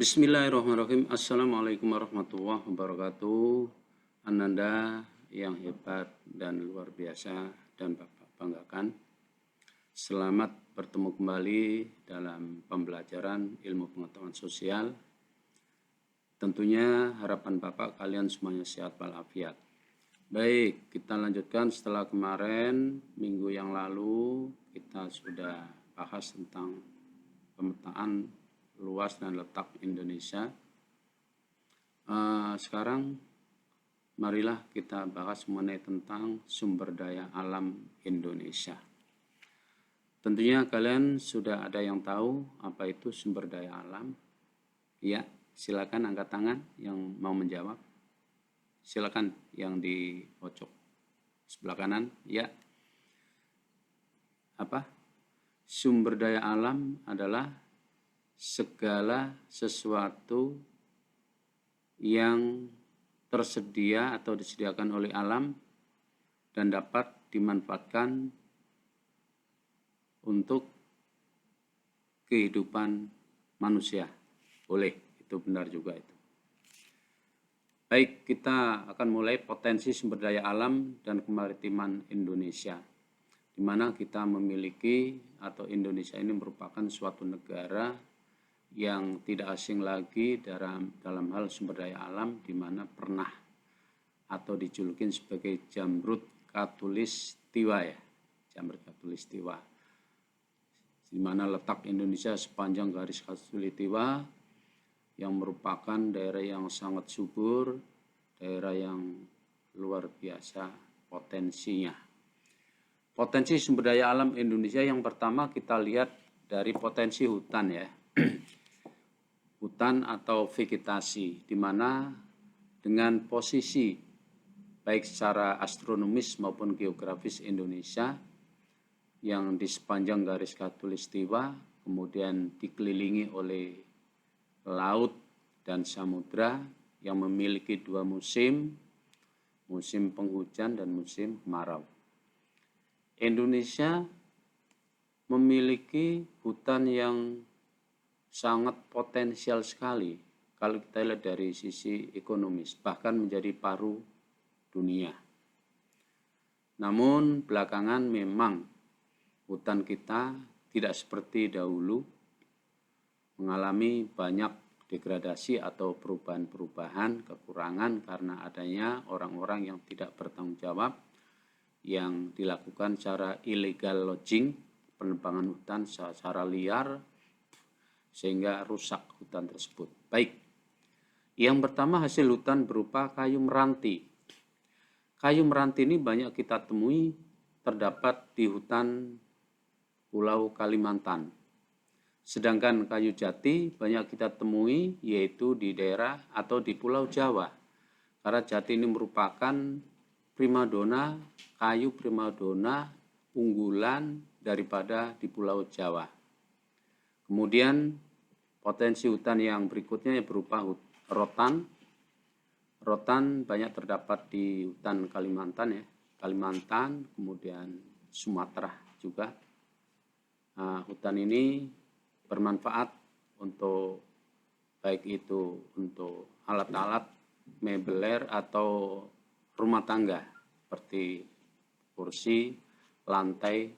Bismillahirrahmanirrahim. Assalamualaikum warahmatullahi wabarakatuh. Ananda yang hebat dan luar biasa dan Bapak banggakan. Selamat bertemu kembali dalam pembelajaran ilmu pengetahuan sosial. Tentunya harapan Bapak kalian semuanya sehat walafiat. Baik, kita lanjutkan setelah kemarin minggu yang lalu kita sudah bahas tentang pemetaan luas dan letak Indonesia. Sekarang marilah kita bahas mengenai tentang sumber daya alam Indonesia. Tentunya kalian sudah ada yang tahu apa itu sumber daya alam. Ya, silakan angkat tangan yang mau menjawab. Silakan yang di pojok sebelah kanan. Ya. Apa? Sumber daya alam adalah segala sesuatu yang tersedia atau disediakan oleh alam dan dapat dimanfaatkan untuk kehidupan manusia. Boleh, itu benar juga itu. Baik, kita akan mulai potensi sumber daya alam dan kemaritiman Indonesia, di mana kita memiliki atau Indonesia ini merupakan suatu negara yang tidak asing lagi dalam hal sumber daya alam, di mana pernah atau dijulukin sebagai Jamrut Khatulistiwa ya, Jamrut Khatulistiwa, di mana letak Indonesia sepanjang garis Khatulistiwa yang merupakan daerah yang sangat subur, daerah yang luar biasa potensinya. Potensi sumber daya alam Indonesia yang pertama kita lihat dari potensi hutan ya. Hutan atau vegetasi, di mana dengan posisi baik secara astronomis maupun geografis Indonesia yang di sepanjang garis khatulistiwa, kemudian dikelilingi oleh laut dan samudra yang memiliki dua musim, musim penghujan dan musim kemarau. Indonesia memiliki hutan yang sangat potensial sekali kalau kita lihat dari sisi ekonomis, bahkan menjadi paru dunia. Namun belakangan memang hutan kita tidak seperti dahulu, mengalami banyak degradasi atau perubahan-perubahan, kekurangan karena adanya orang-orang yang tidak bertanggung jawab yang dilakukan secara illegal logging, penebangan hutan secara liar, sehingga rusak hutan tersebut. Baik, yang pertama hasil hutan berupa kayu meranti. Kayu meranti ini banyak kita temui terdapat di hutan Pulau Kalimantan. Sedangkan kayu jati banyak kita temui yaitu di daerah atau di Pulau Jawa. Karena jati ini merupakan primadona, kayu primadona unggulan daripada di Pulau Jawa. Kemudian potensi hutan yang berikutnya berupa rotan. Rotan banyak terdapat di hutan Kalimantan ya, Kalimantan, kemudian Sumatera juga. Hutan ini bermanfaat untuk baik itu untuk alat-alat mebeler atau rumah tangga seperti kursi, lantai,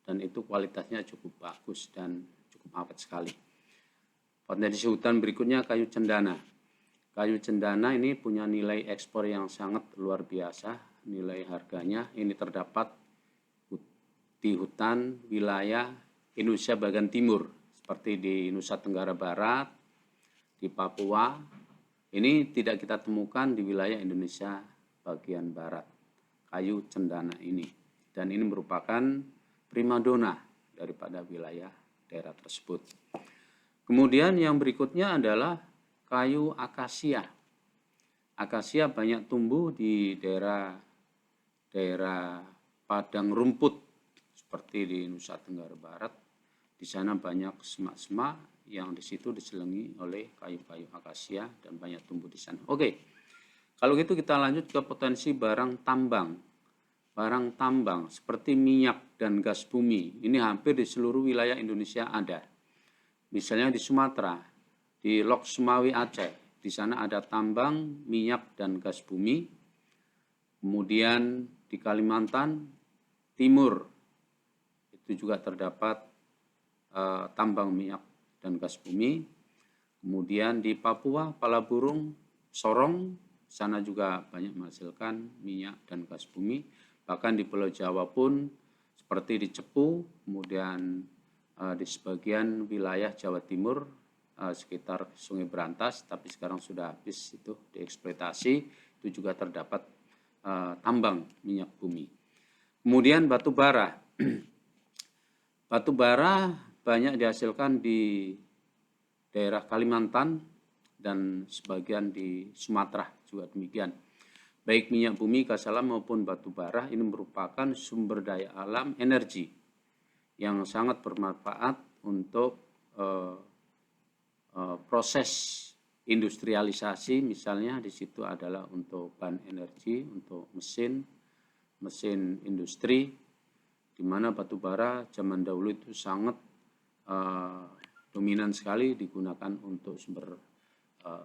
dan itu kualitasnya cukup bagus dan awet sekali. Potensi hutan berikutnya kayu cendana. Kayu cendana ini punya nilai ekspor yang sangat luar biasa, nilai harganya ini terdapat di hutan wilayah Indonesia bagian timur, seperti di Nusa Tenggara Barat, di Papua. Ini tidak kita temukan di wilayah Indonesia bagian barat, kayu cendana ini. Dan ini merupakan primadona daripada wilayah daerah tersebut. Kemudian yang berikutnya adalah kayu akasia. Akasia banyak tumbuh di daerah padang rumput seperti di Nusa Tenggara Barat. Di sana banyak semak-semak yang di situ diselingi oleh kayu-kayu akasia dan banyak tumbuh di sana. Oke. Kalau gitu kita lanjut ke potensi barang tambang. Barang tambang seperti minyak dan gas bumi ini hampir di seluruh wilayah Indonesia ada. Misalnya di Sumatera, di Lok Sumawi Aceh. Di sana ada tambang minyak dan gas bumi. Kemudian di Kalimantan Timur itu juga terdapat tambang minyak dan gas bumi. Kemudian di Papua, Palaburung, Sorong, sana juga banyak menghasilkan minyak dan gas bumi. Bahkan di Pulau Jawa pun seperti di Cepu, kemudian di sebagian wilayah Jawa Timur sekitar Sungai Berantas, tapi sekarang sudah habis itu dieksploitasi, itu juga terdapat tambang minyak bumi. Kemudian batu bara. Batu bara banyak dihasilkan di daerah Kalimantan dan sebagian di Sumatera juga demikian. Baik minyak bumi, gas alam maupun batu bara ini merupakan sumber daya alam energi yang sangat bermanfaat untuk proses industrialisasi, misalnya di situ adalah untuk bahan energi, untuk mesin industri, di mana batu bara zaman dahulu itu sangat dominan sekali digunakan untuk sumber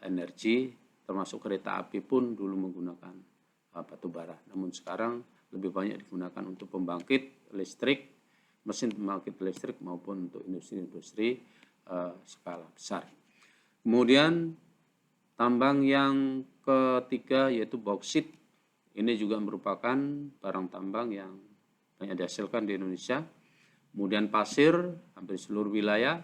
energi, termasuk kereta api pun dulu menggunakan batu bara. Namun sekarang lebih banyak digunakan untuk pembangkit listrik, mesin pembangkit listrik maupun untuk industri-industri skala besar. Kemudian tambang yang ketiga yaitu bauksit. Ini juga merupakan barang tambang yang banyak dihasilkan di Indonesia. Kemudian pasir hampir seluruh wilayah.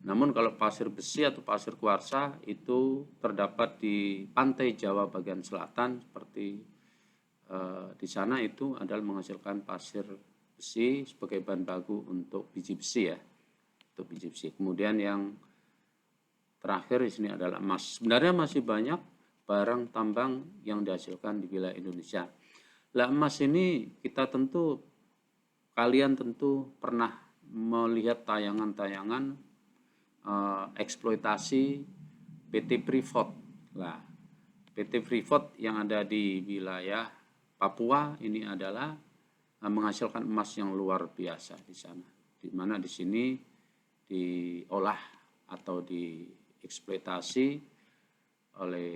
Namun kalau pasir besi atau pasir kuarsa itu terdapat di pantai Jawa bagian selatan, seperti di sana itu adalah menghasilkan pasir besi sebagai bahan baku untuk biji besi ya. Untuk biji besi. Kemudian yang terakhir di sini adalah emas. Sebenarnya masih banyak barang tambang yang dihasilkan di wilayah Indonesia. Lah emas ini kalian tentu pernah melihat tayangan-tayangan eksploitasi PT Freeport. Lah, PT Freeport yang ada di wilayah Papua ini adalah menghasilkan emas yang luar biasa di sana. Di mana di sini diolah atau dieksploitasi oleh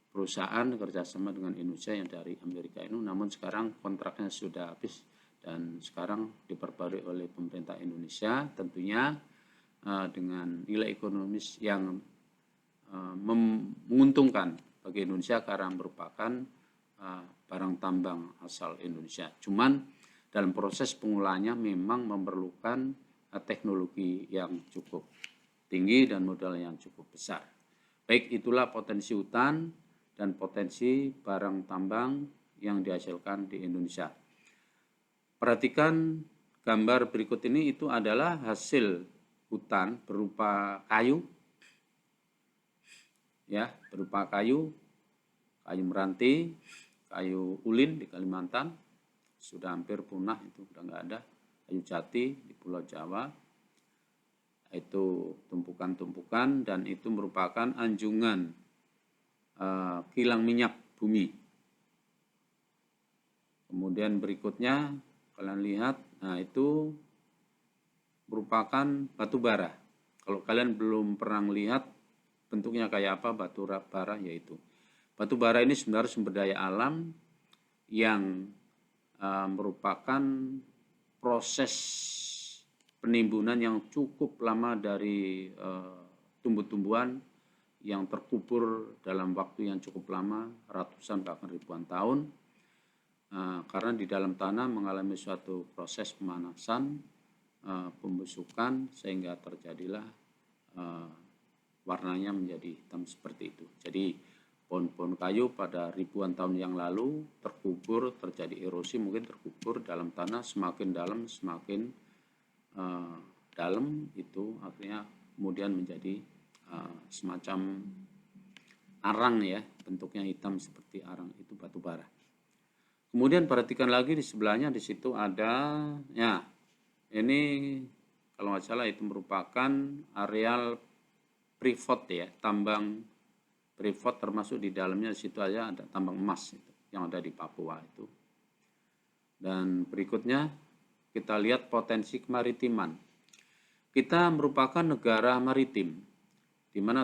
perusahaan kerjasama dengan Indonesia yang dari Amerika ini. Namun sekarang kontraknya sudah habis dan sekarang diperbarui oleh pemerintah Indonesia, tentunya dengan nilai ekonomis yang menguntungkan bagi Indonesia karena merupakan barang tambang asal Indonesia. Cuman dalam proses pengolahannya memang memerlukan teknologi yang cukup tinggi dan modal yang cukup besar. Baik, itulah potensi hutan dan potensi barang tambang yang dihasilkan di Indonesia. Perhatikan gambar berikut ini, itu adalah hasil hutan berupa kayu, ya, berupa kayu meranti, kayu ulin di Kalimantan, sudah hampir punah, itu sudah nggak ada. Kayu jati di Pulau Jawa, itu tumpukan-tumpukan, dan itu merupakan anjungan kilang minyak bumi. Kemudian berikutnya kalian lihat, nah itu merupakan batu bara. Kalau kalian belum pernah melihat bentuknya kayak apa batu bara, yaitu batu bara ini sebenarnya sumber daya alam yang merupakan proses penimbunan yang cukup lama dari tumbuh-tumbuhan yang terkubur dalam waktu yang cukup lama, ratusan bahkan ribuan tahun, karena di dalam tanah mengalami suatu proses pemanasan, pembusukan, sehingga terjadilah warnanya menjadi hitam seperti itu. Jadi pohon-pohon kayu pada ribuan tahun yang lalu terkubur, terjadi erosi, mungkin terkubur dalam tanah, semakin dalam semakin dalam, itu akhirnya kemudian menjadi semacam arang ya, bentuknya hitam seperti arang, itu batu bara. Kemudian perhatikan lagi di sebelahnya, di situ ada, ya ini kalau nggak salah itu merupakan areal Freeport ya, tambang Freeport, termasuk di dalamnya di situ aja ada tambang emas itu, yang ada di Papua itu. Dan berikutnya kita lihat potensi kemaritiman. Kita merupakan negara maritim, di mana